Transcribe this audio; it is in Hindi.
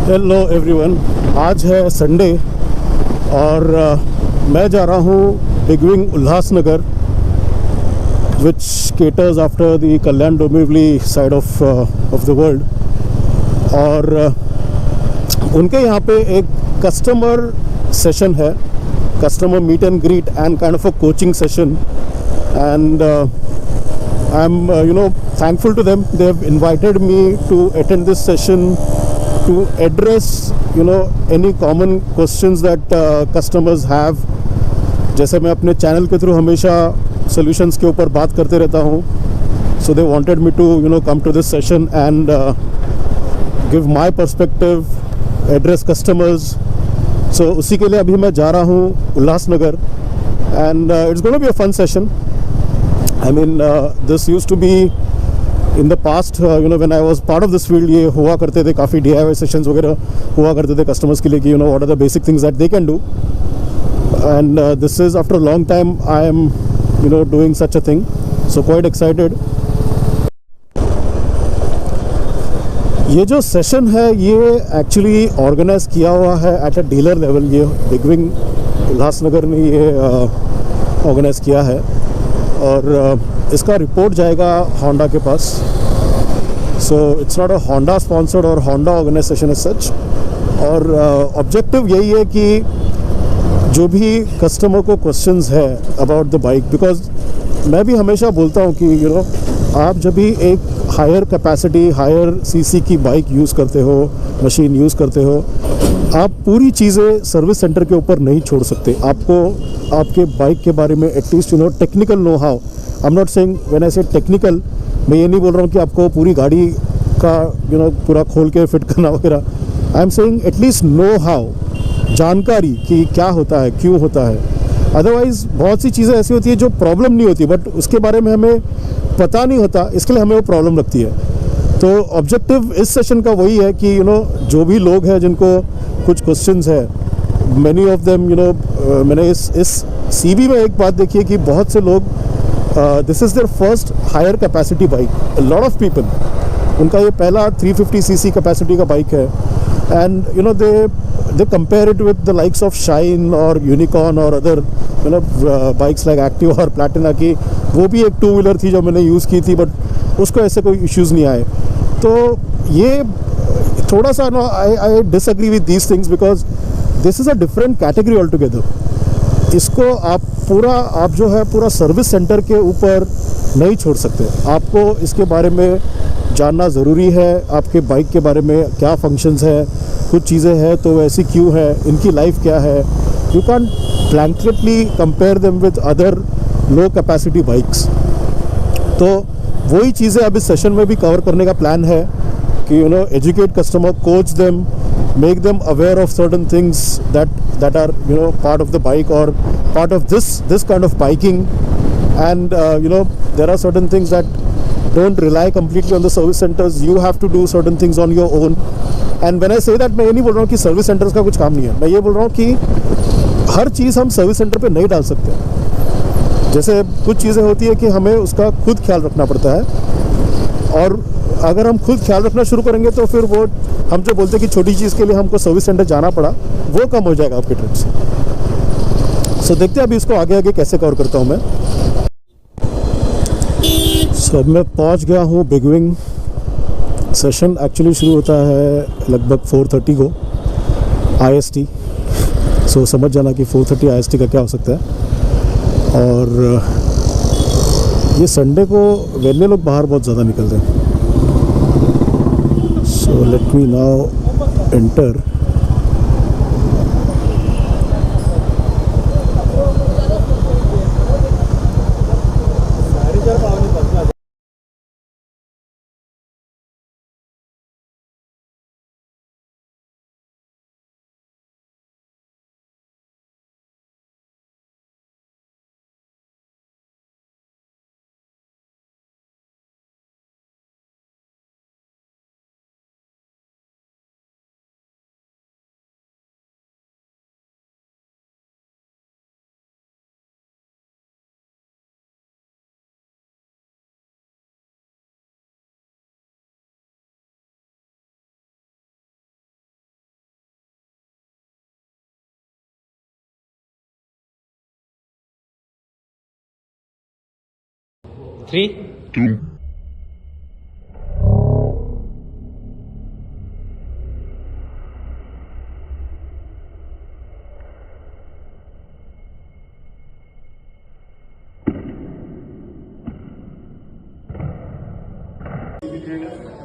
Hello everyone. आज है संडे और मैं जा रहा हूँ Big Wing Ulhasnagar which caters after the Kalyan Dombivli side of the world. और उनके यहाँ पे एक कस्टमर सेशन है, customer meet and greet and kind of a coaching session. And I am thankful to them. They have invited me to attend this session to address any common questions that customers have. जैसे मैं अपने चैनल के थ्रू हमेशा solutions के ऊपर बात करते रहता हूँ, so they wanted me to come to this session and give my perspective, address customers. So उसी के लिए अभी मैं जा रहा हूँ Ulhasnagar and it's going to be a fun session. I mean this used to be in the past, when I was part of this field, ये हुआ करते थे, काफ़ी DIY सेशंस वगैरह हुआ करते थे कस्टमर्स के लिए कि what are the basic things that they can do. And this is after a long time I am doing such a thing, so quite excited. ये जो सेशन है ये एक्चुअली ऑर्गेनाइज किया हुआ है एट अ डीलर लेवल। ये बिग विंग उल्लासनगर ने ये ऑर्गेनाइज किया है और इसका रिपोर्ट जाएगा होंडा के पास। So it's not a Honda sponsored और होंडा ऑर्गेनाइजेशन एज सच। और ऑब्जेक्टिव यही है कि जो भी कस्टमर को क्वेश्चंस है अबाउट द बाइक, बिकॉज मैं भी हमेशा बोलता हूँ कि आप जब भी एक हायर कैपेसिटी हायर सीसी की बाइक यूज़ करते हो, मशीन यूज़ करते हो, आप पूरी चीज़ें सर्विस सेंटर के ऊपर नहीं छोड़ सकते। आपको आपके बाइक के बारे में at least technical know how, I am not saying, when I से टेक्निकल, मैं ये नहीं बोल रहा हूँ कि आपको पूरी गाड़ी का पूरा खोल के फिट करना वगैरह। I am saying at least know how, जानकारी कि क्या होता है, क्यों होता है। अदरवाइज़ बहुत सी चीज़ें ऐसी होती है जो प्रॉब्लम नहीं होती, बट उसके बारे में हमें पता नहीं होता, इसके लिए हमें वो प्रॉब्लम लगती है। तो ऑब्जेक्टिव इस सेशन का वही है कि जो भी लोग हैं जिनको कुछ क्वेश्चंस है, मैनी ऑफ देम मैंने इस सीबी में एक बात देखी है कि बहुत से लोग this is their first higher capacity bike. Lot of people, उनका ये पहला 350 सीसी कैपेसिटी का बाइक है and they compare it with the likes of Shine or Unicorn or other bikes like Activa और Platina की। वो भी एक 2-wheeler थी जो मैंने यूज़ की थी, बट उसको ऐसे कोई इश्यूज़ नहीं आए। तो ये थोड़ा सा I disagree with these things because this is a different category all together. इसको आप जो है पूरा सर्विस सेंटर के ऊपर नहीं छोड़ सकते। आपको इसके बारे में जानना ज़रूरी है, आपके बाइक के बारे में क्या फंक्शंस है, कुछ चीज़ें हैं तो ऐसी क्यों है, इनकी लाइफ क्या है। You can blanketly compare them with other low capacity bikes. तो वही चीज़ें अब इस सेशन में भी कवर करने का प्लान है कि educate customer, coach them, make them aware of certain things that are part of the bike or part of this kind of biking. And there are certain things that don't rely completely on the service centers. You have to do certain things on your own. And when I say that, मैं ये नहीं बोल रहा हूँ कि सर्विस सेंटर्स का कुछ काम नहीं है। मैं ये बोल रहा हूँ कि हर चीज़ हम सर्विस सेंटर पे नहीं डाल सकते। जैसे कुछ चीज़ें होती है कि हमें उसका खुद ख्याल रखना पड़ता है, और अगर हम खुद ख्याल रखना शुरू करेंगे तो फिर वो हम जो बोलते हैं कि छोटी चीज़ के लिए हमको सर्विस सेंटर जाना पड़ा, वो कम हो जाएगा आपके ट्रिप से। सो देखते हैं अभी इसको आगे आगे कैसे कवर करता हूँ मैं। सो अब मैं पहुँच गया हूँ बिग विंग। सेशन एक्चुअली शुरू होता है लगभग 4:30 को IST। सो समझ जाना कि 4:30 IST का क्या हो सकता है। और ये संडे को वेले लोग बाहर बहुत ज़्यादा निकलते हैं। So let me now enter 3, 2, Thank you.